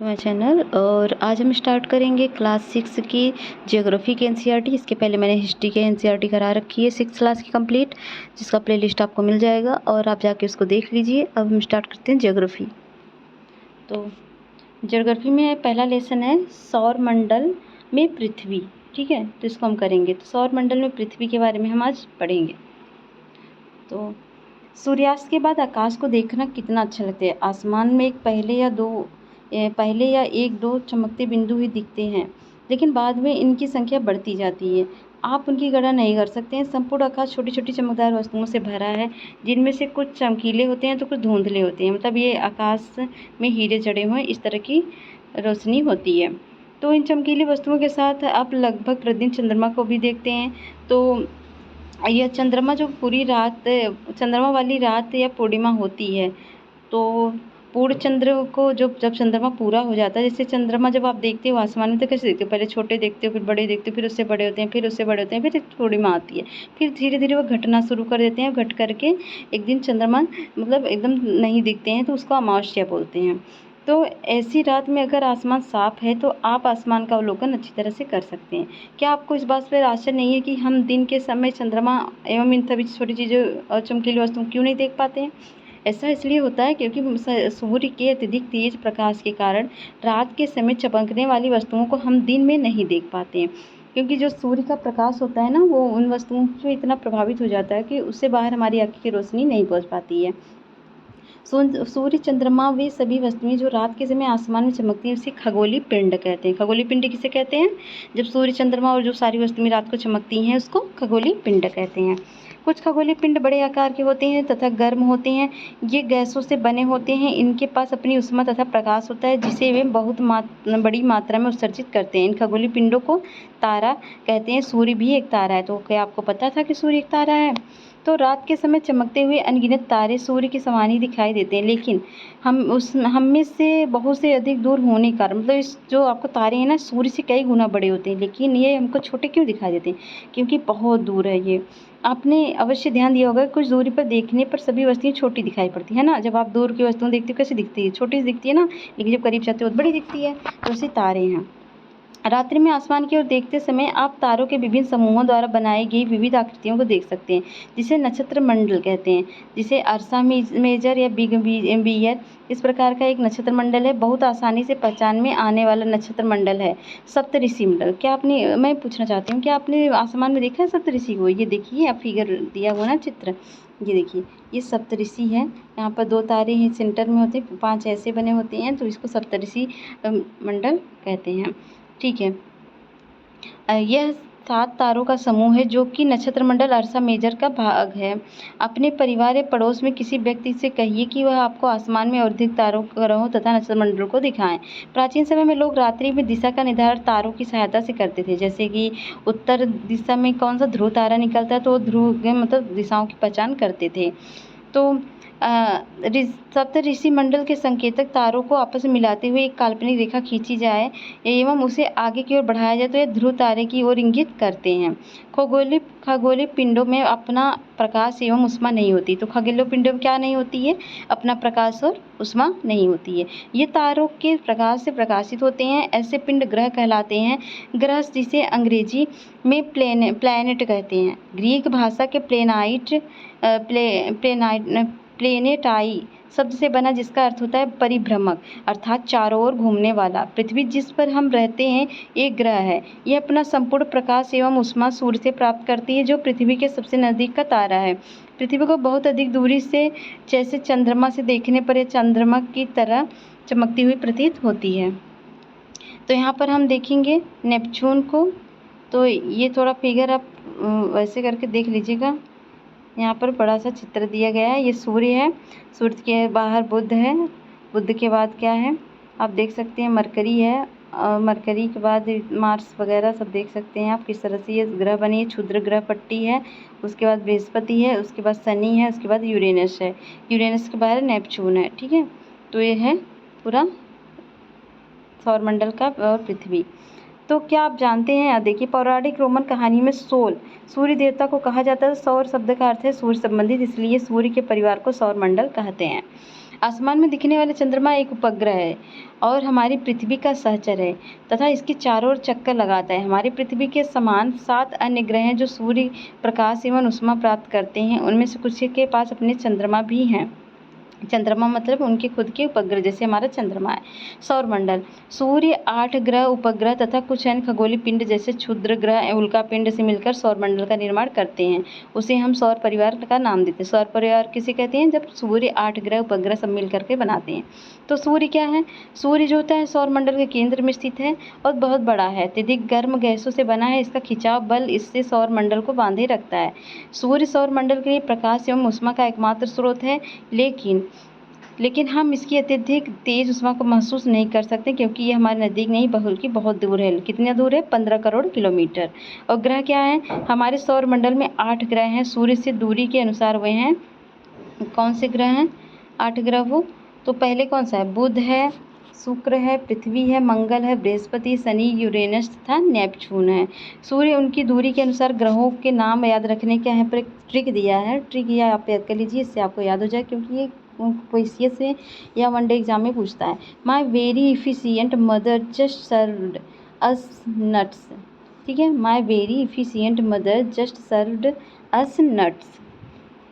To my channel. और आज हम स्टार्ट करेंगे क्लास 6 की ज्योग्राफी के एनसीईआरटी। इसके पहले मैंने हिस्ट्री के एनसीईआरटी करा रखी है 6 क्लास की कंप्लीट, जिसका प्लेलिस्ट आपको मिल जाएगा और आप जाके उसको देख लीजिए। अब हम स्टार्ट करते हैं ज्योग्राफी। तो ज्योग्राफी में पहला लेसन है सौर मंडल में पृथ्वी। ठीक है, तो इसको हम करेंगे। तो सौर मंडल में पृथ्वी के बारे में हम आज पढ़ेंगे। तो सूर्यास्त के बाद आकाश को देखना कितना अच्छा लगता है। आसमान में पहले या एक दो चमकते बिंदु ही दिखते हैं, लेकिन बाद में इनकी संख्या बढ़ती जाती है। आप उनकी गणना नहीं कर सकते हैं। संपूर्ण आकाश छोटी छोटी चमकदार वस्तुओं से भरा है, जिनमें से कुछ चमकीले होते हैं तो कुछ धुंधले होते हैं। मतलब ये आकाश में हीरे जड़े हुए इस तरह की रोशनी होती है। तो इन चमकीली वस्तुओं के साथ आप लगभग प्रतिदिन चंद्रमा को भी देखते हैं। तो यह चंद्रमा जो पूरी रात चंद्रमा वाली रात या पूर्णिमा होती है, तो पूर्ण चंद्र को जब चंद्रमा पूरा हो जाता है, जैसे चंद्रमा जब आप देखते हो आसमान में तो कैसे देखते हो, पहले छोटे देखते हो, फिर बड़े देखते हो, फिर उससे बड़े होते हैं, फिर उससे बड़े होते हैं, फिर पूर्णिमा आती है, फिर धीरे धीरे वो घटना शुरू कर देते हैं। घट करके एक दिन चंद्रमा मतलब एकदम नहीं दिखते हैं, तो उसको अमावस्या बोलते हैं। तो ऐसी रात में अगर आसमान साफ है तो आप आसमान का अवलोकन अच्छी तरह से कर सकते हैं। क्या आपको इस बात पर आश्चर्य नहीं है कि हम दिन के समय चंद्रमा एवं इन सभी छोटी चीज़ों और चमकीली वस्तुओं क्यों नहीं देख पाते हैं? ऐसा इसलिए होता है क्योंकि सूर्य के अत्यधिक तेज प्रकाश के कारण रात के समय चमकने वाली वस्तुओं को हम दिन में नहीं देख पाते हैं। क्योंकि जो सूर्य का प्रकाश होता है ना, वो उन वस्तुओं से इतना प्रभावित हो जाता है कि उससे बाहर हमारी आँख की रोशनी नहीं पहुँच पाती है। सूर्य, चंद्रमा वे सभी वस्तुएं जो रात के समय आसमान में चमकती हैं उसे खगोलीय पिंड कहते हैं। खगोलीय पिंड किसे कहते हैं? जब सूर्य, चंद्रमा और जो सारी वस्तुएं रात को चमकती हैं उसको खगोलीय पिंड कहते हैं। कुछ खगोलीय पिंड बड़े आकार के होते हैं तथा गर्म होते हैं। ये गैसों से बने होते हैं। इनके पास अपनी ऊष्मा तथा प्रकाश होता है, जिसे वे बहुत बड़ी मात्रा में उत्सर्जित करते हैं। इन खगोलीय पिंडों को तारा कहते हैं। सूर्य भी एक तारा है। तो क्या आपको पता था कि सूर्य एक तारा है? तो रात के समय चमकते हुए अनगिनत तारे सूर्य के समान ही दिखाई देते हैं, लेकिन हम में से बहुत से अधिक दूर होने के कारण, मतलब इस जो आपको तारे हैं ना, सूर्य से कई गुना बड़े होते हैं, लेकिन ये हमको छोटे क्यों दिखाई देते हैं? क्योंकि बहुत दूर है ये। आपने अवश्य ध्यान दिया होगा, कुछ दूरी पर देखने पर सभी वस्तुएं छोटी दिखाई पड़ती है ना। जब आप दूर की वस्तुएं देखते हो कैसी दिखती है? छोटी दिखती है ना, लेकिन जब करीब जाते हो तो बड़ी दिखती है। तो ऐसे तारे हैं। रात्रि में आसमान की ओर देखते समय आप तारों के विभिन्न समूहों द्वारा बनाई गई विविध आकृतियों को देख सकते हैं, जिसे नक्षत्र मंडल कहते हैं। जिसे अर्सा मेजर या बिग बियर इस प्रकार का एक नक्षत्र मंडल है। बहुत आसानी से पहचान में आने वाला नक्षत्र मंडल है सप्तऋषि मंडल। क्या आपने, मैं पूछना चाहती हूँ, क्या आपने आसमान में देखा है सप्तऋषि को? ये देखिए, आप फिगर दिया हुआ ना चित्र, ये देखिए, ये सप्तऋषि है। यहाँ पर 2 तारे हैं, सेंटर में होते हैं, 5 ऐसे बने होते हैं, तो इसको सप्तऋषि मंडल कहते हैं। ठीक है, यह 7 तारों का समूह है जो कि नक्षत्र मंडल अर्सा मेजर का भाग है। अपने परिवार या पड़ोस में किसी व्यक्ति से कहिए कि वह आपको आसमान में और अधिक तारों, ग्रहों तथा नक्षत्र मंडलों को दिखाएं। प्राचीन समय में लोग रात्रि में दिशा का निर्धारण तारों की सहायता से करते थे। जैसे कि उत्तर दिशा में कौन सा ध्रुव तारा निकलता है, तो ध्रुव मतलब दिशाओं की पहचान करते थे। तो सप्तऋषि मंडल के संकेतक तारों को आपस में मिलाते हुए एक काल्पनिक रेखा खींची जाए एवं उसे आगे की ओर बढ़ाया जाए तो ये ध्रुव तारे की ओर इंगित करते हैं। खगोलीय पिंडों में अपना प्रकाश एवं ऊष्मा नहीं होती। तो खगोलीय पिंडों में क्या नहीं होती है? अपना प्रकाश और ऊष्मा नहीं होती है। ये तारों के प्रकाश से प्रकाशित होते हैं। ऐसे पिंड ग्रह कहलाते हैं। ग्रह जिसे अंग्रेजी में प्लैनेट कहते हैं। ग्रीक भाषा के प्लेनेटाई शब्द से बना, जिसका अर्थ होता है परिभ्रमक, अर्थात चारों ओर घूमने वाला। पृथ्वी जिस पर हम रहते हैं एक ग्रह है। यह अपना संपूर्ण प्रकाश एवं ऊष्मा सूर्य से प्राप्त करती है, जो पृथ्वी के सबसे नज़दीक का तारा है। पृथ्वी को बहुत अधिक दूरी से, जैसे चंद्रमा से देखने पर यह चंद्रमा की तरह चमकती हुई प्रतीत होती है। तो यहाँ पर हम देखेंगे नेपच्यून को। तो ये थोड़ा फिगर आप वैसे करके देख लीजिएगा। यहाँ पर बड़ा सा चित्र दिया गया है। ये सूर्य है, सूर्य के बाहर बुध है, बुध के बाद क्या है आप देख सकते हैं, मरकरी है, और मरकरी के बाद मार्स वगैरह सब देख सकते हैं आप किस तरह से ये ग्रह बनी है। क्षुद्र ग्रह पट्टी है, उसके बाद बृहस्पति है, उसके बाद शनि है, उसके बाद यूरेनस है, यूरेनस के बाहर नेपच्यून है। ठीक है, तो ये है पूरा सौरमंडल का और पृथ्वी। तो क्या आप जानते हैं, देखिए, पौराणिक रोमन कहानी में सोल सूर्य देवता को कहा जाता है। सौर शब्द का अर्थ है सूर्य संबंधित, इसलिए सूर्य के परिवार को सौरमंडल कहते हैं। आसमान में दिखने वाले चंद्रमा एक उपग्रह है और हमारी पृथ्वी का सहचर है तथा इसके चारों ओर चक्कर लगाता है। हमारी पृथ्वी के समान 7 अन्य ग्रह हैं जो सूर्य प्रकाश एवं ऊष्मा प्राप्त करते हैं। उनमें से कुछ के पास अपने चंद्रमा भी हैं। चंद्रमा मतलब उनके खुद के उपग्रह, जैसे हमारा चंद्रमा है। सौरमंडल, सूर्य, 8 ग्रह, उपग्रह तथा कुछ अन्य खगोलीय पिंड जैसे क्षुद्र ग्रह, उल्का पिंड से मिलकर सौरमंडल का निर्माण करते हैं। उसे हम सौर परिवार का नाम देते हैं। सौर परिवार किसे कहते हैं? जब सूर्य, 8 ग्रह, उपग्रह सब मिल करके बनाते हैं। तो सूर्य क्या है? सूर्य जो होता है सौरमंडल के केंद्र में स्थित है और बहुत बड़ा है। अत्यधिक गर्म गैसों से बना है। इसका खिंचाव बल इससे सौरमंडल को बांधे रखता है। सूर्य सौरमंडल के लिए प्रकाश एवं ऊष्मा का एकमात्र स्रोत है, लेकिन हम इसकी अत्यधिक तेज ऊष्मा को महसूस नहीं कर सकते क्योंकि ये हमारे नज़दीक नहीं बल्कि बहुत दूर है। कितना दूर है? 15 करोड़ किलोमीटर। और ग्रह क्या है? हमारे सौरमंडल में 8 ग्रह हैं। सूर्य से दूरी के अनुसार वे हैं। कौन से ग्रह हैं? 8 ग्रह वो तो पहले कौन सा है? बुध है, शुक्र है, पृथ्वी है, मंगल है, बृहस्पति, शनि, यूरेनस तथा नेपच्यून है। सूर्य उनकी दूरी के अनुसार ग्रहों के नाम याद रखने का यहाँ पर एक ट्रिक दिया है। ट्रिक यह आप याद कर लीजिए, इससे आपको याद हो जाए क्योंकि ये क्वेश्चन से या वनडे एग्जाम में पूछता है। My very efficient mother just served us nuts. ठीक है, my very efficient mother just served us nuts.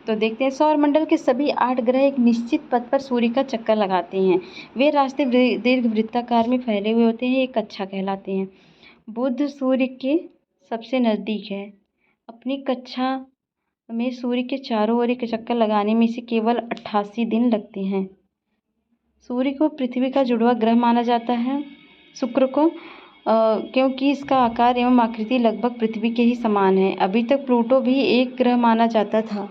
तो देखते हैं, सौरमंडल के सभी 8 ग्रह एक निश्चित पथ पर सूर्य का चक्कर लगाते हैं। वे रास्ते दीर्घ वृत्ताकार में फैले हुए होते हैं। एक कक्षा कहलाते हैं। बुध सूर्य के सबसे नज़दीक है। अपनी कक्षा में सूर्य के चारों ओर एक चक्कर लगाने में इसे केवल 88 दिन लगते हैं। सूर्य को पृथ्वी का जुड़वा ग्रह माना जाता है। शुक्र को क्योंकि इसका आकार एवं आकृति लगभग पृथ्वी के ही समान है। अभी तक प्लूटो भी एक ग्रह माना जाता था,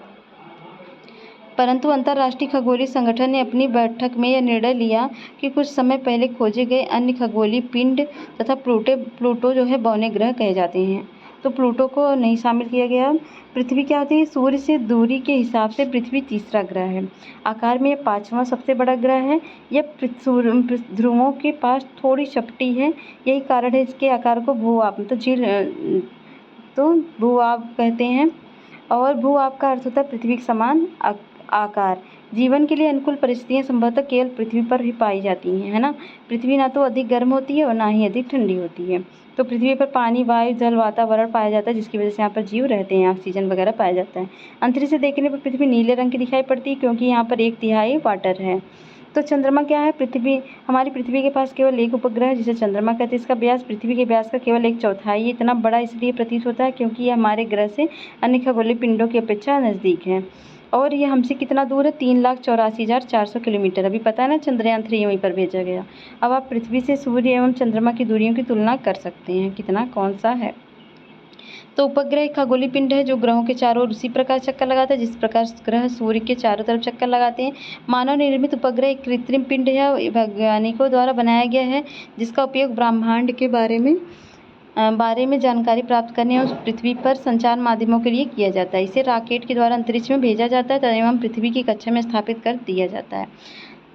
परंतु अंतर्राष्ट्रीय खगोलीय संगठन ने अपनी बैठक में यह निर्णय लिया कि कुछ समय पहले खोजे गए अन्य खगोलीय पिंड तथा प्लूटो जो है बौने ग्रह कहे जाते हैं, तो प्लूटो को नहीं शामिल किया गया। पृथ्वी क्या होती है? सूर्य से दूरी के हिसाब से पृथ्वी तीसरा ग्रह है। आकार में यह 5वां सबसे बड़ा ग्रह है। यह ध्रुवों के पास थोड़ी चपटी है। यही कारण है इसके आकार को भूआब भूआब कहते हैं। और भूआब का अर्थ होता है पृथ्वी के समान आकार। जीवन के लिए अनुकूल परिस्थितियां संभवतः केवल पृथ्वी पर ही पाई जाती हैं, है ना। पृथ्वी ना तो अधिक गर्म होती है और ना ही अधिक ठंडी होती है। तो पृथ्वी पर पानी, वायु, जल, वातावरण पाया जाता है जिसकी वजह से यहाँ पर जीव रहते हैं, ऑक्सीजन वगैरह पाया जाता है। अंतरिक्ष से देखने पर पृथ्वी नीले रंग की दिखाई पड़ती है क्योंकि यहाँ पर 1/3 वाटर है। तो चंद्रमा क्या है? हमारी पृथ्वी के पास केवल एक उपग्रह है जिसे चंद्रमा कहते हैं। इसका व्यास पृथ्वी के व्यास का केवल 1/4 है। इतना बड़ा इसलिए प्रतीत होता है क्योंकि यह हमारे ग्रह से अन्य खगोलीय पिंडों की अपेक्षा नज़दीक है। और ये हमसे कितना दूर है? 3,84,400 किलोमीटर। अभी पता है ना, चंद्रयान 3 वहीं पर भेजा गया। अब आप पृथ्वी से सूर्य एवं चंद्रमा की दूरियों की तुलना कर सकते हैं, कितना कौन सा है। तो उपग्रह एक खगोलीय पिंड है जो ग्रहों के चारों ओर उसी प्रकार चक्कर लगाता है जिस प्रकार ग्रह सूर्य के चारों तरफ चक्कर लगाते हैं। मानव निर्मित उपग्रह एक कृत्रिम पिंड है, वैज्ञानिकों द्वारा बनाया गया है जिसका उपयोग ब्रह्मांड के बारे में जानकारी प्राप्त करने और पृथ्वी पर संचार माध्यमों के लिए किया जाता है। इसे रॉकेट के द्वारा अंतरिक्ष में भेजा जाता है एवं पृथ्वी की कक्षा में स्थापित कर दिया जाता है।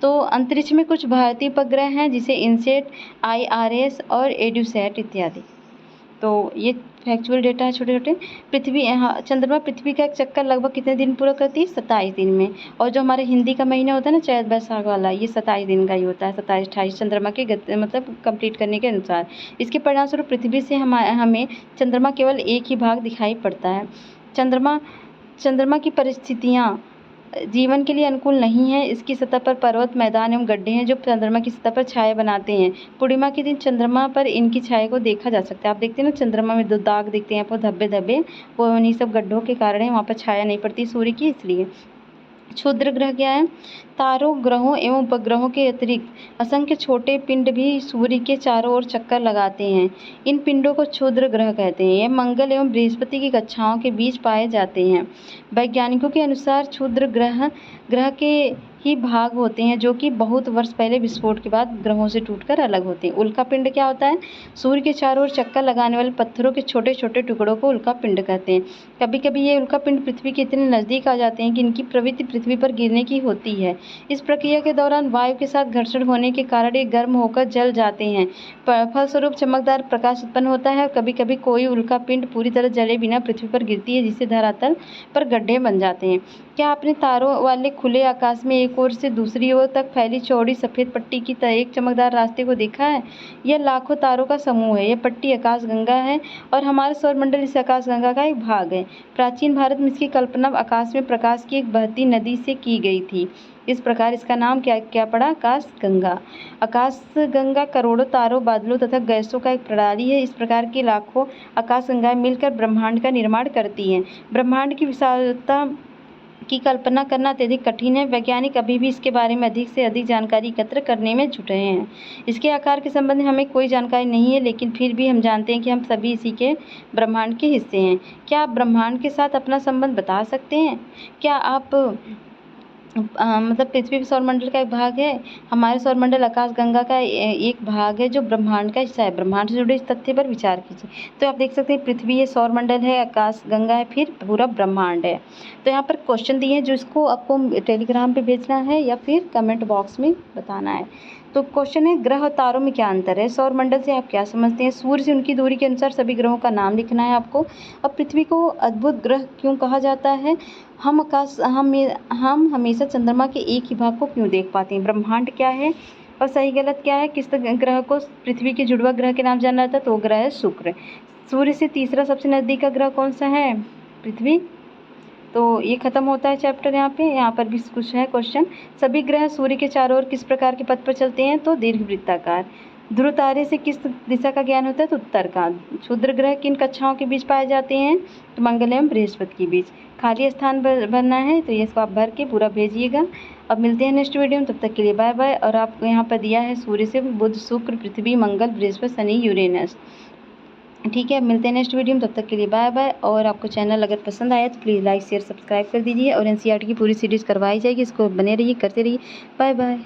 तो अंतरिक्ष में कुछ भारतीय उपग्रह हैं जिसे इनसेट, IRS और एड्यूसैट इत्यादि। तो ये फैक्चुअल डेटा है छोटे छोटे। चंद्रमा पृथ्वी का एक चक्कर लगभग कितने दिन पूरा करती है? 27 दिन में। और जो हमारे हिंदी का महीना होता है ना, चैत बैसाख वाला, ये 27 दिन का ही होता है। 27-28 चंद्रमा के मतलब कंप्लीट करने के अनुसार। इसके परिणामस्वरूप पृथ्वी से हमें चंद्रमा केवल एक ही भाग दिखाई पड़ता है। चंद्रमा की परिस्थितियाँ जीवन के लिए अनुकूल नहीं है। इसकी सतह पर पर्वत, मैदान एवं गड्ढे हैं जो चंद्रमा की सतह पर छाया बनाते हैं। पूर्णिमा के दिन चंद्रमा पर इनकी छाया को देखा जा सकता है। आप देखते हैं ना, चंद्रमा में 2 दाग दिखते हैं आपको, धब्बे, वो उन्हीं सब गड्ढों के कारण है, वहाँ पर छाया नहीं पड़ती सूर्य की, इसलिए। क्षुद्र ग्रह क्या है? तारों, ग्रहों एवं उपग्रहों के अतिरिक्त असंख्य छोटे पिंड भी सूर्य के चारों ओर चक्कर लगाते हैं। इन पिंडों को क्षुद्र ग्रह कहते हैं। ये मंगल एवं बृहस्पति की कक्षाओं के बीच पाए जाते हैं। वैज्ञानिकों के अनुसार क्षुद्र ग्रह के ही भाग होते हैं जो कि बहुत वर्ष पहले विस्फोट के बाद ग्रहों से टूटकर अलग होते हैं। उल्का पिंड क्या होता है? सूर्य के चारों ओर चक्कर लगाने वाले पत्थरों के छोटे छोटे टुकड़ों को उल्का पिंड कहते हैं। कभी कभी ये उल्का पिंड पृथ्वी के इतने नज़दीक आ जाते हैं कि इनकी प्रवृत्ति पृथ्वी पर गिरने की होती है। इस प्रक्रिया के दौरान वायु के साथ घर्षण होने के कारण ये गर्म होकर जल जाते हैं। फलस्वरूप चमकदार प्रकाश उत्पन्न होता है। और कभी कभी कोई उल्का पिंड पूरी तरह जले बिना पृथ्वी पर गिरती है जिससे धरातल पर गड्ढे बन जाते हैं। क्या आपने तारों वाले खुले आकाश में एक ओर से दूसरी ओर तक फैली चौड़ी सफ़ेद पट्टी की तरह एक चमकदार रास्ते को देखा है? यह लाखों तारों का समूह है। यह पट्टी आकाशगंगा है और हमारा सौरमंडल इस आकाशगंगा का एक भाग है। प्राचीन भारत में इसकी कल्पना आकाश में प्रकाश की एक बहती नदी से की गई थी। इस प्रकार इसका नाम क्या पड़ा? आकाशगंगा। आकाशगंगा करोड़ों तारों, बादलों तथा गैसों का एक प्रणाली है। इस प्रकार की लाखों आकाशगंगाएं मिलकर ब्रह्मांड का निर्माण करती हैं। ब्रह्मांड की विशालता की कल्पना करना अत्यधिक कठिन है। वैज्ञानिक अभी भी इसके बारे में अधिक से अधिक जानकारी एकत्र करने में जुटे हैं। इसके आकार के संबंध में हमें कोई जानकारी नहीं है, लेकिन फिर भी हम जानते हैं कि हम सभी इसी के ब्रह्मांड के हिस्से हैं। क्या आप ब्रह्मांड के साथ अपना संबंध बता सकते हैं? क्या आप मतलब पृथ्वी भी सौरमंडल का एक भाग है। हमारे सौरमंडल आकाशगंगा का एक भाग है जो ब्रह्मांड का हिस्सा है। ब्रह्मांड से जुड़े इस तथ्य पर विचार कीजिए। तो आप देख सकते हैं पृथ्वी है, सौरमंडल है, आकाशगंगा है, फिर पूरा ब्रह्मांड है। तो यहाँ पर क्वेश्चन दिए हैं जो इसको आपको टेलीग्राम पे भेजना है या फिर कमेंट बॉक्स में बताना है। तो क्वेश्चन है, ग्रह और तारों में क्या अंतर है? सौरमंडल से आप क्या समझते हैं? सूर्य से उनकी दूरी के अनुसार सभी ग्रहों का नाम लिखना है आपको। और पृथ्वी को अद्भुत ग्रह क्यों कहा जाता है? हम हमेशा चंद्रमा के एक ही भाग को क्यों देख पाते हैं? ब्रह्मांड क्या है और सही गलत क्या है? किस ग्रह को पृथ्वी के जुड़वा ग्रह के नाम जाना जाता है? तो वो ग्रह है शुक्र। सूर्य से तीसरा सबसे नज़दीक का ग्रह कौन सा है? पृथ्वी। तो ये खत्म होता है चैप्टर। यहाँ पर भी कुछ है क्वेश्चन। सभी ग्रह सूर्य के चारों ओर किस प्रकार के पथ पर चलते हैं? तो दीर्घवृत्ताकार। ध्रुव तारे से किस दिशा का ज्ञान होता है? तो उत्तर का। क्षुद्र ग्रह किन कक्षाओं के बीच पाए जाते हैं? तो मंगल एवं बृहस्पति के बीच। खाली स्थान भरना है तो ये इसको आप भर के पूरा भेजिएगा। अब मिलते हैं नेक्स्ट वीडियो में, तब तक के लिए बाय बाय। और आपको यहाँ पर दिया है सूर्य से बुध, शुक्र, पृथ्वी, मंगल, बृहस्पति, शनि, यूरेनस। ठीक है, मिलते हैं नेक्स्ट वीडियो में, तब तक के लिए बाय बाय। और आपको चैनल अगर पसंद आया तो प्लीज़ लाइक शेयर सब्सक्राइब कर दीजिए। और एनसीईआरटी की पूरी सीरीज़ करवाई जाएगी, इसको बने रहिए, करते रहिए। Bye bye.